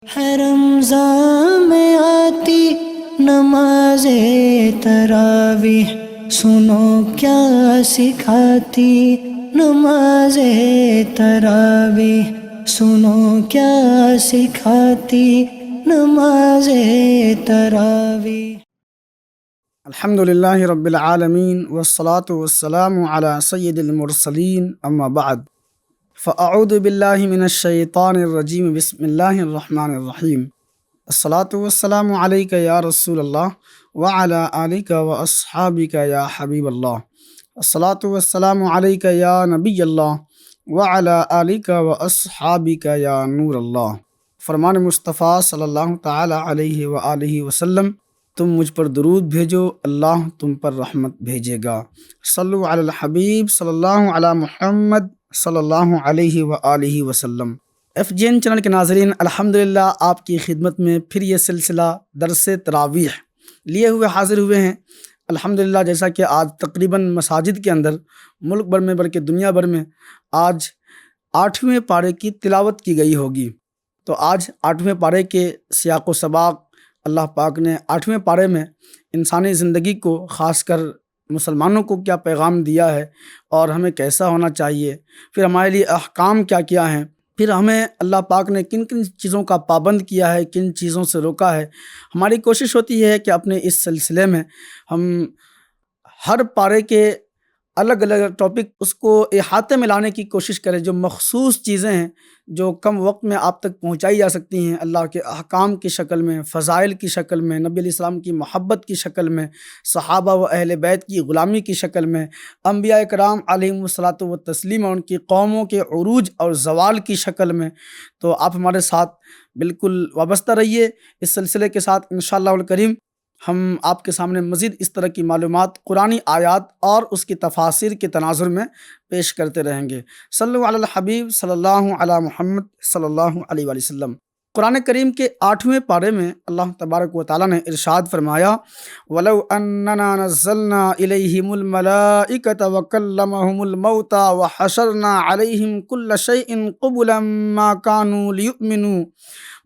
ہے رمضان میں آتی نماز تراویح، سنو کیا سکھاتی نماز تراویح، سنو کیا سکھاتی نماز تراویح۔ الحمد للہ رب العالمین والصلاة والسلام علی سید المرسلین اما بعد فاعوذ باللہ من الشیطان الرجیم بسم اللہ الرحمن الرحیم۔ الصلاة والسلام علیک یا رسول اللہ وعلی آلک واصحابک یا حبیب اللہ۔ الصلاة والسلام علیک یا نبی اللہ وعلی آلک واصحابک یا نور اللہ۔ فرمان مصطفیٰ صلی اللہ تعالی علیہ وآلہ وسلم، تم مجھ پر درود بھیجو، اللہ تم پر رحمت بھیجے گا۔ صلو علی الحبیب صلی اللہ علی محمد صلی اللہ علیہ وآلہ وسلم۔ FGN چینل کے ناظرین، الحمدللہ آپ کی خدمت میں پھر یہ سلسلہ درس تراویح لیے ہوئے حاضر ہوئے ہیں۔ الحمدللہ جیسا کہ آج تقریباً مساجد کے اندر ملک بھر میں بلکہ دنیا بھر میں آج 8ویں پارے کی تلاوت کی گئی ہوگی، تو آج 8ویں پارے کے سیاق و سباق اللہ پاک نے 8ویں پارے میں انسانی زندگی کو، خاص کر مسلمانوں کو کیا پیغام دیا ہے اور ہمیں کیسا ہونا چاہیے، پھر ہمارے لیے احکام کیا کیا ہیں، پھر ہمیں اللہ پاک نے کن کن چیزوں کا پابند کیا ہے، کن چیزوں سے روکا ہے۔ ہماری کوشش ہوتی ہے کہ اپنے اس سلسلے میں ہم ہر پارے کے الگ الگ ٹاپک اس کو احاطے میں لانے کی کوشش کریں، جو مخصوص چیزیں ہیں جو کم وقت میں آپ تک پہنچائی جا سکتی ہیں، اللہ کے احکام کی شکل میں، فضائل کی شکل میں، نبی علیہ السلام کی محبت کی شکل میں، صحابہ و اہل بیت کی غلامی کی شکل میں، انبیاء کرام علیہم الصلاۃ والتسلیم اور ان کی قوموں کے عروج اور زوال کی شکل میں۔ تو آپ ہمارے ساتھ بالکل وابستہ رہیے اس سلسلے کے ساتھ، انشاءاللہ الکریم ہم آپ کے سامنے مزید اس طرح کی معلومات قرآنی آیات اور اس کی تفاسیر کے تناظر میں پیش کرتے رہیں گے۔ صلو علی الحبیب صلی اللہ علی محمد صلی اللہ علیہ وآلہ وسلم۔ قرآن کریم کے 8ویں پارے میں اللہ تبارک و تعالیٰ نے ارشاد فرمایا، وَلَوْ أَنَّنَا نَزَّلْنَا إِلَيْهِمُ الْمَلَائِكَةَ وَكَلَّمَهُمُ الْمَوْتَى وَحَشَرْنَا عَلَيْهِمْ كُلَّ شَيْءٍ قُبُلًا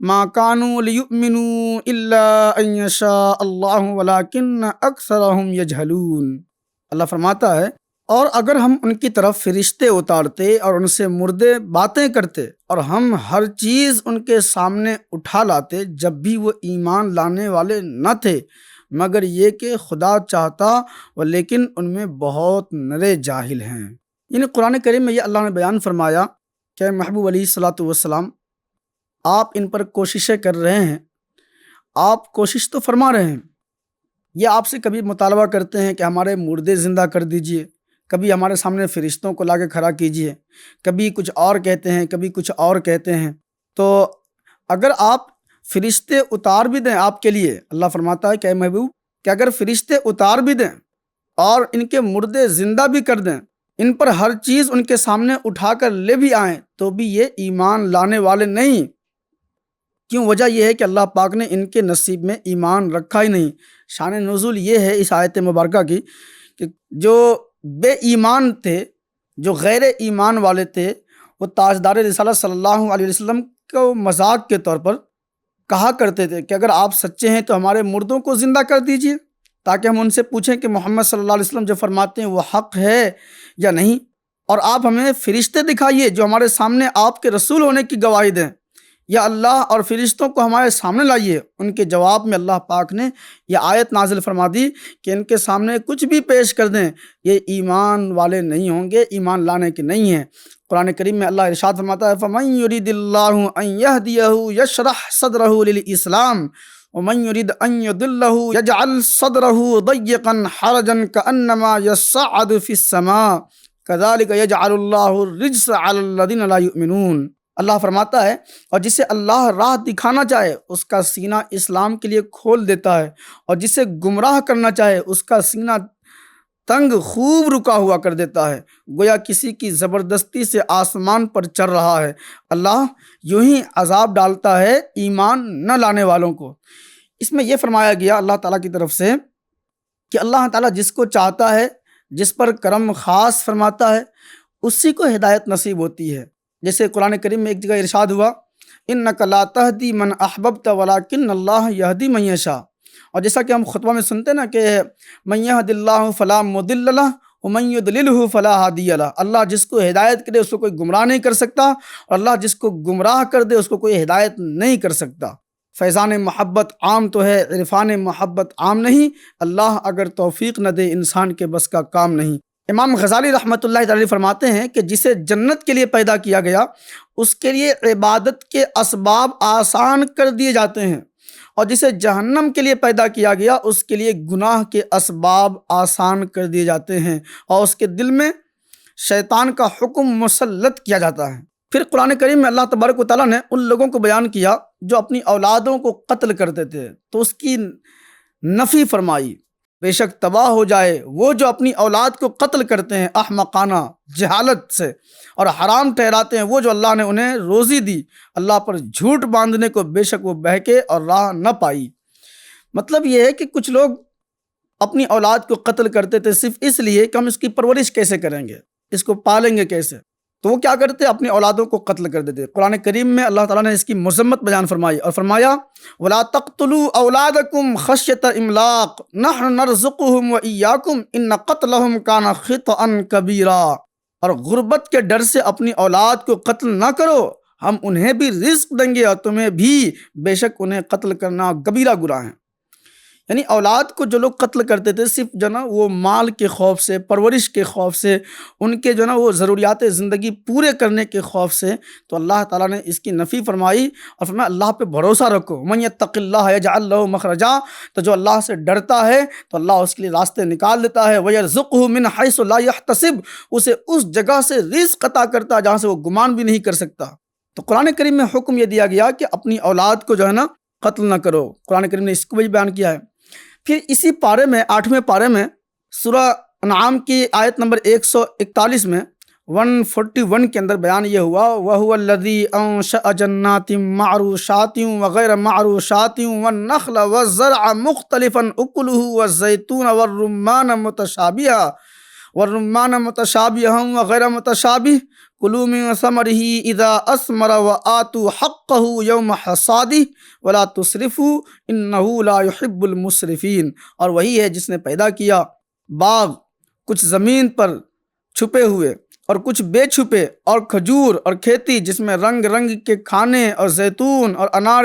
ما كانوا ليؤمنوا إلا أن يشاء الله ولكن أكثرهم يجهلون۔ اللہ فرماتا ہے، اور اگر ہم ان کی طرف فرشتے اتارتے اور ان سے مردے باتیں کرتے اور ہم ہر چیز ان کے سامنے اٹھا لاتے، جب بھی وہ ایمان لانے والے نہ تھے، مگر یہ کہ خدا چاہتا لیکن ان میں بہت نرے جاہل ہیں۔ یعنی قرآن کریم میں یہ اللہ نے بیان فرمایا کہ محبوب علیہ الصلاۃ والسلام، آپ ان پر کوششیں کر رہے ہیں، آپ کوشش تو فرما رہے ہیں، یہ آپ سے کبھی مطالبہ کرتے ہیں کہ ہمارے مردے زندہ کر دیجئے، کبھی ہمارے سامنے فرشتوں کو لا کے کھڑا کیجئے، کبھی کچھ اور کہتے ہیں، کبھی کچھ اور کہتے ہیں۔ تو اگر آپ فرشتے اتار بھی دیں آپ کے لیے، اللہ فرماتا ہے کہ اے محبوب کہ اگر فرشتے اتار بھی دیں اور ان کے مردے زندہ بھی کر دیں، ان پر ہر چیز ان کے سامنے اٹھا کر لے بھی آئیں، تو بھی یہ ایمان لانے والے نہیں۔ کیوں؟ وجہ یہ ہے کہ اللہ پاک نے ان کے نصیب میں ایمان رکھا ہی نہیں۔ شان نزول یہ ہے اس آیت مبارکہ کی کہ جو بے ایمان تھے، جو غیر ایمان والے تھے، وہ تاجدار رسالت صلی اللہ علیہ وسلم کو مذاق کے طور پر کہا کرتے تھے کہ اگر آپ سچے ہیں تو ہمارے مردوں کو زندہ کر دیجئے، تاکہ ہم ان سے پوچھیں کہ محمد صلی اللہ علیہ وسلم جو فرماتے ہیں وہ حق ہے یا نہیں، اور آپ ہمیں فرشتے دکھائیے جو ہمارے سامنے آپ کے رسول ہونے کی گواہی دیں، یا اللہ اور فرشتوں کو ہمارے سامنے لائیے۔ ان کے جواب میں اللہ پاک نے یہ آیت نازل فرما دی کہ ان کے سامنے کچھ بھی پیش کر دیں، یہ ایمان والے نہیں ہوں گے، ایمان لانے کے نہیں ہیں۔ قرآن کریم میں اللہ ارشاد فرماتا ہے، فَمَن يُرِدِ اللَّهُ أَن يَهْدِيَهُ يَشْرَحْ صَدْرَهُ لِلْإِسْلَامِ وَمَن يُرِدْ أَن يُضِلَّهُ يَجْعَلْ صَدْرَهُ ضَيِّقًا حَرَجًا كَأَنَّمَا يَصَّعَّدُ فِي السَّمَاءِ كَذَلِكَ يَجْعَلُ اللَّهُ الرِّجْسَ عَلَى الَّذِينَ لَا يُؤْمِنُونَ۔ اللہ فرماتا ہے، اور جسے اللہ راہ دکھانا چاہے اس کا سینہ اسلام کے لیے کھول دیتا ہے، اور جسے گمراہ کرنا چاہے اس کا سینہ تنگ خوب رکا ہوا کر دیتا ہے، گویا کسی کی زبردستی سے آسمان پر چڑھ رہا ہے۔ اللہ یوں ہی عذاب ڈالتا ہے ایمان نہ لانے والوں کو۔ اس میں یہ فرمایا گیا اللہ تعالیٰ کی طرف سے کہ اللہ تعالیٰ جس کو چاہتا ہے، جس پر کرم خاص فرماتا ہے، اسی کو ہدایت نصیب ہوتی ہے۔ جیسے قرآن کریم میں ایک جگہ ارشاد ہوا انک لا تہدی من احببت ولکن اللہ یہدی من یشاء۔ اور جیسا کہ ہم خطبہ میں سنتے ہیں نا کہ من یہد اللہ فلا مضل لہ ومن یضللہ فلا ہادی لہ، اللہ جس کو ہدایت کرے اس کو کوئی گمراہ نہیں کر سکتا، اور اللہ جس کو گمراہ کر دے اس کو کوئی ہدایت نہیں کر سکتا۔ فیضان محبت عام تو ہے، عرفان محبت عام نہیں، اللہ اگر توفیق نہ دے انسان کے بس کا کام نہیں۔ امام غزالی رحمۃ اللہ تعالی فرماتے ہیں کہ جسے جنت کے لیے پیدا کیا گیا اس کے لیے عبادت کے اسباب آسان کر دیے جاتے ہیں، اور جسے جہنم کے لیے پیدا کیا گیا اس کے لیے گناہ کے اسباب آسان کر دیے جاتے ہیں، اور اس کے دل میں شیطان کا حکم مسلط کیا جاتا ہے۔ پھر قرآن کریم میں اللہ تبارک و تعالیٰ نے ان لوگوں کو بیان کیا جو اپنی اولادوں کو قتل کرتے تھے، تو اس کی نفی فرمائی، بے شک تباہ ہو جائے وہ جو اپنی اولاد کو قتل کرتے ہیں احمقانہ جہالت سے، اور حرام ٹھہراتے ہیں وہ جو اللہ نے انہیں روزی دی اللہ پر جھوٹ باندھنے کو، بے شک وہ بہکے اور راہ نہ پائی۔ مطلب یہ ہے کہ کچھ لوگ اپنی اولاد کو قتل کرتے تھے صرف اس لیے کہ ہم اس کی پرورش کیسے کریں گے، اس کو پالیں گے کیسے، تو وہ کیا کرتے اپنی اولادوں کو قتل کر دیتے۔ قرآن کریم میں اللہ تعالیٰ نے اس کی مذمت بیان فرمائی اور فرمایا وَلَا تَقْتُلُوا أَوْلَادَكُمْ خَشْيَةَ إِمْلَاقٍ نَحْنُ نَرْزُقُهُمْ وَإِيَّاكُمْ إِنَّ قَتْلَهُمْ كَانَ خِطْئًا كَبِيرًا۔ اور غربت کے ڈر سے اپنی اولاد کو قتل نہ کرو، ہم انہیں بھی رزق دیں گے اور تمہیں بھی، بے شک انہیں قتل کرنا کبیرہ گناہ ہے۔ یعنی اولاد کو جو لوگ قتل کرتے تھے صرف جو نا وہ مال کے خوف سے، پرورش کے خوف سے، ان کے جو نا وہ ضروریات زندگی پورے کرنے کے خوف سے، تو اللہ تعالیٰ نے اس کی نفی فرمائی اور فرمایا اللہ پہ بھروسہ رکھو، من یتق اللہ یجعل لہ مخرجا، تو جو اللہ سے ڈرتا ہے تو اللہ اس کے لیے راستے نکال دیتا ہے، ویرزقہ من حیث لا یحتسب، اسے اس جگہ سے رزق عطا کرتا ہے جہاں سے وہ گمان بھی نہیں کر سکتا۔ تو قرآن کریم میں حکم یہ دیا گیا کہ اپنی اولاد کو جو ہے نا قتل نہ کرو، قرآن کریم نے اس کو بھی بیان کیا ہے۔ پھر اسی پارے میں 8ویں پارے میں سورہ انعام کی آیت نمبر 141 میں 141 کے اندر بیان یہ ہوا وَهُوَ الَّذِي أَنشَأَ جَنَّاتٍ مَّعْرُوشَاتٍ وَغَيْرَ مَّعْرُوشَاتٍ وَالنَّخْلَ وَالزَّرْعَ مُخْتَلِفًا أُكُلُهُ وَالزَّيْتُونَ وَالرُّمَّانَ مُتَشَابِهًا وَغَيْرَ مُتَشَابِهٍ كُلُوا مِن ثَمَرِهِ إِذَا أَثْمَرَ وَآتُوا حَقَّهُ يَوْمَ حَصَادِهِ وَلَا تُسْرِفُوا إِنَّهُ لَا يُحِبُّ الْمُسْرِفِينَ۔ اور وہی ہے جس نے پیدا کیا باغ کچھ زمین پر چھپے ہوئے اور کچھ بے چھپے، اور کھجور اور کھیتی جس میں رنگ رنگ کے کھانے، اور زیتون اور انار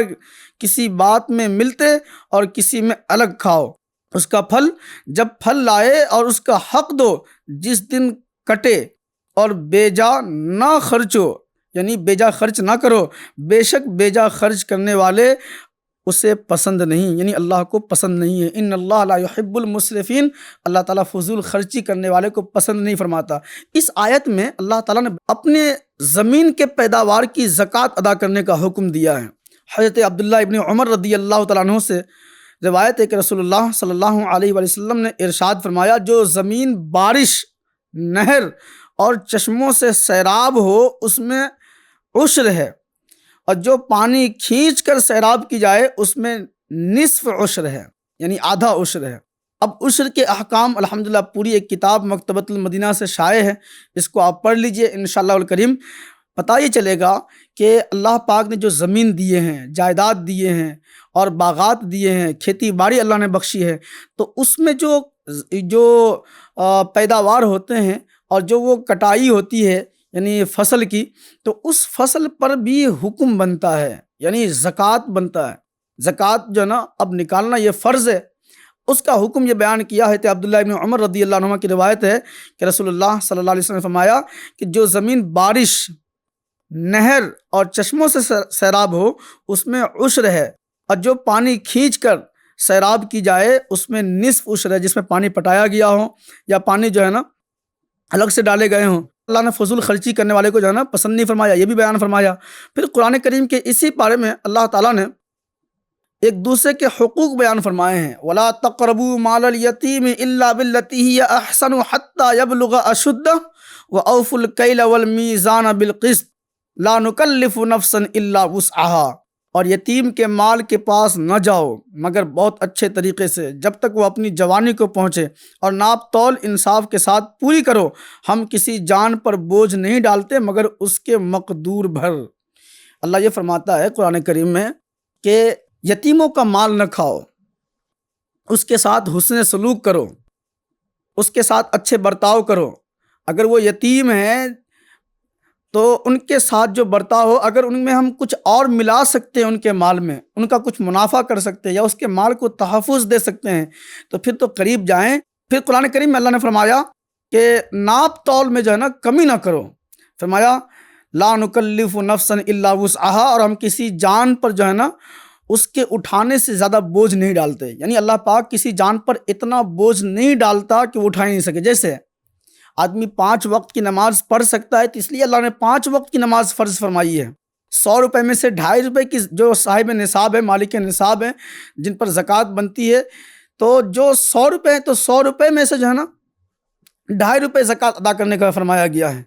کسی بات میں ملتے اور کسی میں الگ کھاؤ، اس کا پھل جب پھل لائے اور اس کا حق دو جس دن کٹے، اور بیجا نہ خرچو، یعنی بیجا خرچ نہ کرو، بے شک بیجا خرچ کرنے والے اسے پسند نہیں، یعنی اللہ کو پسند نہیں ہے۔ ان اللہ لا يحب المسرفین، اللہ تعالیٰ فضول خرچی کرنے والے کو پسند نہیں فرماتا۔ اس آیت میں اللہ تعالیٰ نے اپنے زمین کے پیداوار کی زکوٰۃ ادا کرنے کا حکم دیا ہے۔ حضرت عبداللہ ابن عمر رضی اللہ تعالیٰ عنہ سے روایت ہے کہ رسول اللہ صلی اللہ علیہ وآلہ وسلم نے ارشاد فرمایا جو زمین بارش، نہر اور چشموں سے سیراب ہو اس میں عشر ہے، اور جو پانی کھینچ کر سیراب کی جائے اس میں نصف عشر ہے، یعنی آدھا عشر ہے۔ اب عشر کے احکام الحمدللہ پوری ایک کتاب مکتبۃ المدینہ سے شائع ہے، اس کو آپ پڑھ لیجئے انشاءاللہ الکریم، پتہ یہ چلے گا کہ اللہ پاک نے جو زمین دیے ہیں، جائیداد دیے ہیں اور باغات دیے ہیں، کھیتی باڑی اللہ نے بخشی ہے، تو اس میں جو پیداوار ہوتے ہیں اور جو وہ کٹائی ہوتی ہے یعنی فصل کی، تو اس فصل پر بھی حکم بنتا ہے، یعنی زکوٰۃ بنتا ہے۔ زکوٰۃ جو ہے نا اب نکالنا یہ فرض ہے، اس کا حکم یہ بیان کیا ہے۔ عبداللہ ابن عمر رضی اللہ عنہ کی روایت ہے کہ رسول اللہ صلی اللہ علیہ وسلم نے فرمایا کہ جو زمین بارش، نہر اور چشموں سے سیراب ہو اس میں عشر ہے، اور جو پانی کھینچ کر سیراب کی جائے اس میں نصف عشر ہے، جس میں پانی پٹایا گیا ہو یا پانی جو ہے نا الگ سے ڈالے گئے ہوں۔ اللہ نے فضول خرچی کرنے والے کو جو ہے نا پسند نہیں فرمایا، یہ بھی بیان فرمایا۔ پھر قرآن کریم کے اسی پارے میں اللہ تعالیٰ نے ایک دوسرے کے حقوق بیان فرمائے ہیں۔ وَلَا تَقْرَبُوا مَالَ الْيَتِيمِ إِلَّا بِالَّتِي هِيَ أَحْسَنُ حَتَّى يَبْلُغَ أَشُدَّهُ وَأَوْفُوا الْكَيْلَ وَالْمِيزَانَ بِالْقِسْطِ لَا نُكَلِّفُ نَفْسًا إِلَّا وُسْعَهَا۔ اور یتیم کے مال کے پاس نہ جاؤ مگر بہت اچھے طریقے سے جب تک وہ اپنی جوانی کو پہنچے، اور ناپ تول انصاف کے ساتھ پوری کرو، ہم کسی جان پر بوجھ نہیں ڈالتے مگر اس کے مقدور بھر۔ اللہ یہ فرماتا ہے قرآن کریم میں کہ یتیموں کا مال نہ کھاؤ، اس کے ساتھ حسن سلوک کرو، اس کے ساتھ اچھے برتاؤ کرو۔ اگر وہ یتیم ہیں تو ان کے ساتھ جو برتاؤ ہو، اگر ان میں ہم کچھ اور ملا سکتے ہیں، ان کے مال میں ان کا کچھ منافع کر سکتے ہیں یا اس کے مال کو تحفظ دے سکتے ہیں تو پھر تو قریب جائیں۔ پھر قرآن کریم میں اللہ نے فرمایا کہ ناپ تول میں جو ہے نا کمی نہ کرو، فرمایا لا نکلف نفسا الا وسعها، اور ہم کسی جان پر جو ہے نا اس کے اٹھانے سے زیادہ بوجھ نہیں ڈالتے، یعنی اللہ پاک کسی جان پر اتنا بوجھ نہیں ڈالتا کہ وہ اٹھا ہی نہیں سکے۔ جیسے آدمی 5 وقت کی نماز پڑھ سکتا ہے تو اس لیے اللہ نے 5 وقت کی نماز فرض فرمائی ہے۔ 100 روپے میں سے 2.5 روپے کی جو صاحب نصاب ہے، مالک نصاب ہے، جن پر زکوٰۃ بنتی ہے، تو جو 100 روپے ہیں تو 100 روپے میں سے جو ہے نا 2.5 روپے زکوٰۃ ادا کرنے کا فرمایا گیا ہے۔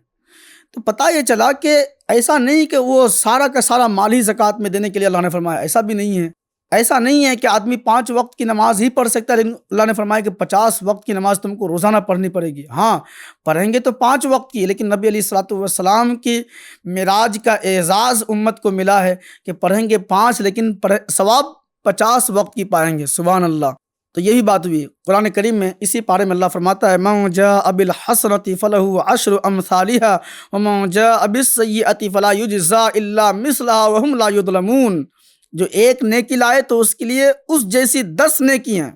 تو پتہ یہ چلا کہ ایسا نہیں کہ وہ سارا کا سارا مال ہی زکوٰۃ میں دینے کے لیے اللہ نے فرمایا، ایسا بھی نہیں ہے۔ ایسا نہیں ہے کہ آدمی 5 وقت کی نماز ہی پڑھ سکتا ہے، لیکن اللہ نے فرمایا کہ 50 وقت کی نماز تم کو روزانہ پڑھنی پڑے گی۔ ہاں پڑھیں گے تو 5 وقت کی، لیکن نبی علیہ الصلوۃ والسلام کی معراج کا اعزاز امت کو ملا ہے کہ پڑھیں گے 5 لیکن ثواب 50 وقت کی پائیں گے۔ سبحان اللہ۔ تو یہی بات ہوئی قرآن کریم میں، اسی پارے میں اللہ فرماتا ہے من جاء بالحسنۃ فلہ عشر امثالها ومن جاء بالسیئۃ فلا یجزی الا مثلها وهم لا یظلمون۔ جو ایک نیکی لائے تو اس کے لیے اس جیسی 10 نیکی ہیں،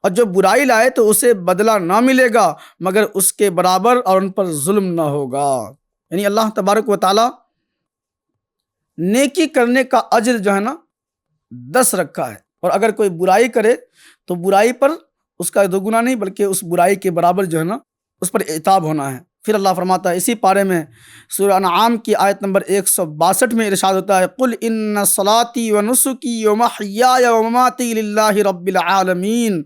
اور جو برائی لائے تو اسے بدلہ نہ ملے گا مگر اس کے برابر، اور ان پر ظلم نہ ہوگا۔ یعنی اللہ تبارک و تعالی نیکی کرنے کا اجر جو ہے نا 10 رکھا ہے، اور اگر کوئی برائی کرے تو برائی پر اس کا 2 گنا نہیں بلکہ اس برائی کے برابر جو ہے نا اس پر عتاب ہونا ہے۔ پھر اللہ فرماتا ہے اسی پارے میں سورہ انعام کی آیت نمبر 162 میں ارشاد ہوتا ہے قل ان صلاتي ونسكي ومحياي ومماتي لله رب العالمین،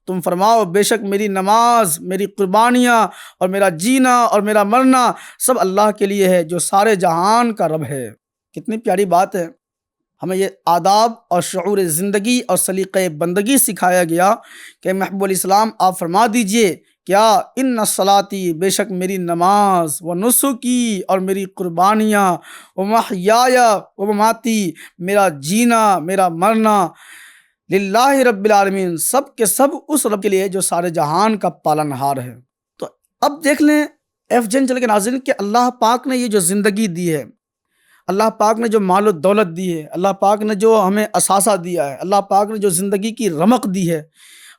تم فرماؤ بے شک میری نماز، میری قربانیاں اور میرا جینا اور میرا مرنا سب اللہ کے لیے ہے جو سارے جہان کا رب ہے۔ کتنی پیاری بات ہے، ہمیں یہ آداب اور شعور زندگی اور سلیقہ بندگی سکھایا گیا کہ محبوب الاسلام آپ فرما دیجئے کیا ان صلاتی، بے شک میری نماز، و نسکی اور میری قربانیاں، و محیای و مماتی میرا جینا میرا مرنا، للہ رب العالمین سب کے سب اس رب کے لیے جو سارے جہان کا پالنہار ہے۔ تو اب دیکھ لیں ایف جن چل کے ناظرین کہ اللہ پاک نے یہ جو زندگی دی ہے، اللہ پاک نے جو مال و دولت دی ہے، اللہ پاک نے جو ہمیں اثاثہ دیا ہے، اللہ پاک نے جو زندگی کی رمق دی ہے،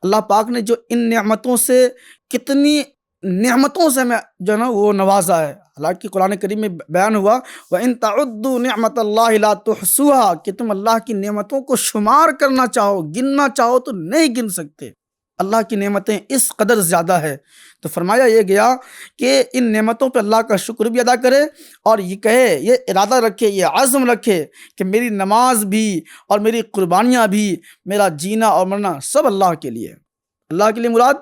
اللہ پاک نے جو ان نعمتوں سے کتنی نعمتوں سے ہمیں جو ہے نا وہ نوازا ہے۔ حالانکہ قرآن کریم میں بیان ہوا وَإِن تَعُدُّوا نِعْمَةَ اللَّهِ لَا تُحْصُوهَا، کہ تم اللہ کی نعمتوں کو شمار کرنا چاہو، گننا چاہو تو نہیں گن سکتے۔ اللہ کی نعمتیں اس قدر زیادہ ہے، تو فرمایا یہ گیا کہ ان نعمتوں پہ اللہ کا شکر بھی ادا کرے، اور یہ کہے، یہ ارادہ رکھے، یہ عزم رکھے کہ میری نماز بھی اور میری قربانیاں بھی، میرا جینا اور مرنا سب اللہ کے لیے۔ اللہ کے لیے مراد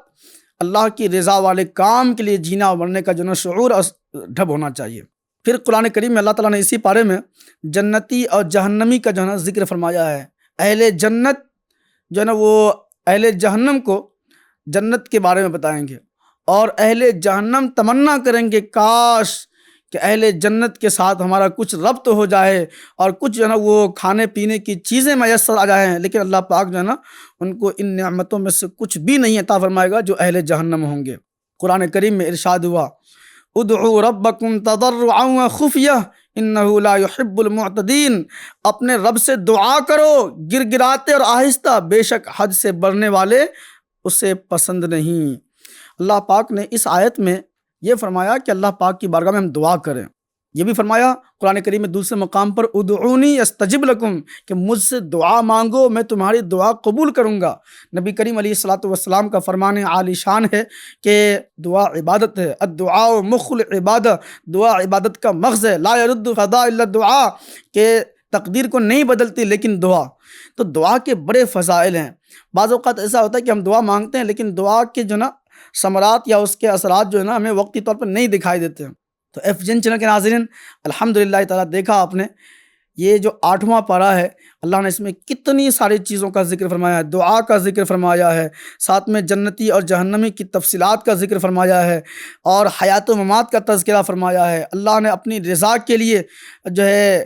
اللہ کی رضا والے کام کے لیے جینا اور مرنے کا جو ہے شعور اور ڈھب ہونا چاہیے۔ پھر قرآن کریم میں اللہ تعالیٰ نے اسی پارے میں جنتی اور جہنمی کا جو ہے نا ذکر فرمایا ہے۔ اہل جنت جو ہے نا وہ اہل جہنم کو جنت کے بارے میں بتائیں گے، اور اہل جہنم تمنا کریں گے کاش کہ اہل جنت کے ساتھ ہمارا کچھ ربط ہو جائے اور کچھ جو ہے نا وہ کھانے پینے کی چیزیں میسر آ جائیں، لیکن اللہ پاک جو ہے نا ان کو ان نعمتوں میں سے کچھ بھی نہیں عطا فرمائے گا جو اہل جہنم ہوں گے۔ قرآن کریم میں ارشاد ہوا ادعوا ربکم تضرعا وخفیہ انہ لا یحب المعتدین، اپنے رب سے دعا کرو گر گراتے اور آہستہ، بے شک حد سے بڑھنے والے اسے پسند نہیں۔ اللہ پاک نے اس آیت میں یہ فرمایا کہ اللہ پاک کی بارگاہ میں ہم دعا کریں۔ یہ بھی فرمایا قرآن کریم میں دوسرے مقام پر ادعونی استجب لکم، کہ مجھ سے دعا مانگو میں تمہاری دعا قبول کروں گا۔ نبی کریم علیہ الصلوۃ والسلام کا فرمان عالی شان ہے کہ دعا عبادت ہے، الدعاء مخ العبادہ، دعا عبادت کا مغز ہے، لا يرد قضاء الا الدعاء، کہ تقدیر کو نہیں بدلتی لیکن دعا۔ تو دعا کے بڑے فضائل ہیں۔ بعض اوقات ایسا ہوتا ہے کہ ہم دعا مانگتے ہیں لیکن دعا کے جو نا ثمرات یا اس کے اثرات جو ہے نا ہمیں وقتی طور پر نہیں دکھائی دیتے ہیں۔ تو ایف جن چینل کے ناظرین الحمدللہ تعالیٰ دیکھا آپ نے یہ جو 8واں پارہ ہے، اللہ نے اس میں کتنی ساری چیزوں کا ذکر فرمایا ہے، دعا کا ذکر فرمایا ہے، ساتھ میں جنتی اور جہنمی کی تفصیلات کا ذکر فرمایا ہے، اور حیات و ممات کا تذکرہ فرمایا ہے۔ اللہ نے اپنی رضا کے لیے جو ہے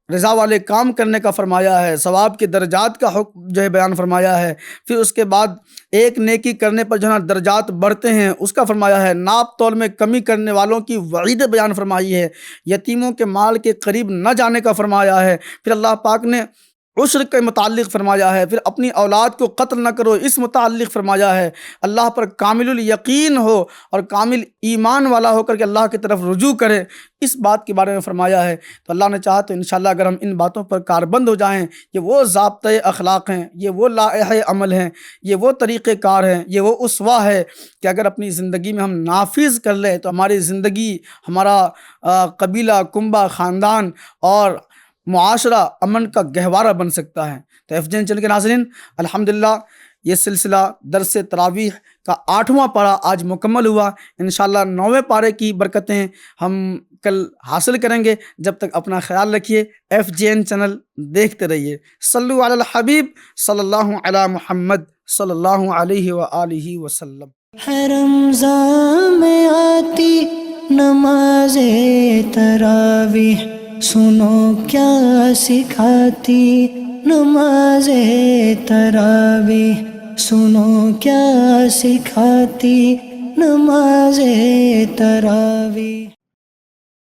رضا والے کام کرنے کا فرمایا ہے، ثواب کے درجات کا حکم جو ہے بیان فرمایا ہے، پھر اس کے بعد ایک نیکی کرنے پر جو ہے درجات بڑھتے ہیں اس کا فرمایا ہے، ناپ تول میں کمی کرنے والوں کی وعید بیان فرمائی ہے، یتیموں کے مال کے قریب نہ جانے کا فرمایا ہے، پھر اللہ پاک نے عشر کے متعلق فرمایا ہے، پھر اپنی اولاد کو قتل نہ کرو اس متعلق فرمایا ہے، اللہ پر کامل الیقین ہو اور کامل ایمان والا ہو کر کے اللہ کی طرف رجوع کرے، اس بات کے بارے میں فرمایا ہے۔ تو اللہ نے چاہا تو انشاءاللہ اگر ہم ان باتوں پر کاربند ہو جائیں، یہ وہ ضابطۂ اخلاق ہیں، یہ وہ لائحہ عمل ہیں، یہ وہ طریقۂ کار ہیں، یہ وہ اسوہ ہے کہ اگر اپنی زندگی میں ہم نافذ کر لیں تو ہماری زندگی، ہمارا قبیلہ، کنبہ، خاندان اور معاشرہ امن کا گہوارہ بن سکتا ہے۔ تو ایف جے این چینل کے ناظرین، الحمدللہ یہ سلسلہ درس تراویح کا 8واں پارہ آج مکمل ہوا۔ انشاءاللہ 9ویں پارے کی برکتیں ہم کل حاصل کریں گے۔ جب تک اپنا خیال رکھیے، ایف جے این چینل دیکھتے رہیے۔ صلو علی الحبیب صلی اللہ علی محمد صلی اللہ علیہ وآلہ وسلم۔ ہے رمضان میں آتی نماز تراویح، سنو کیا سکھاتی نماز تراویح، سنو کیا سکھاتی نماز تراویح۔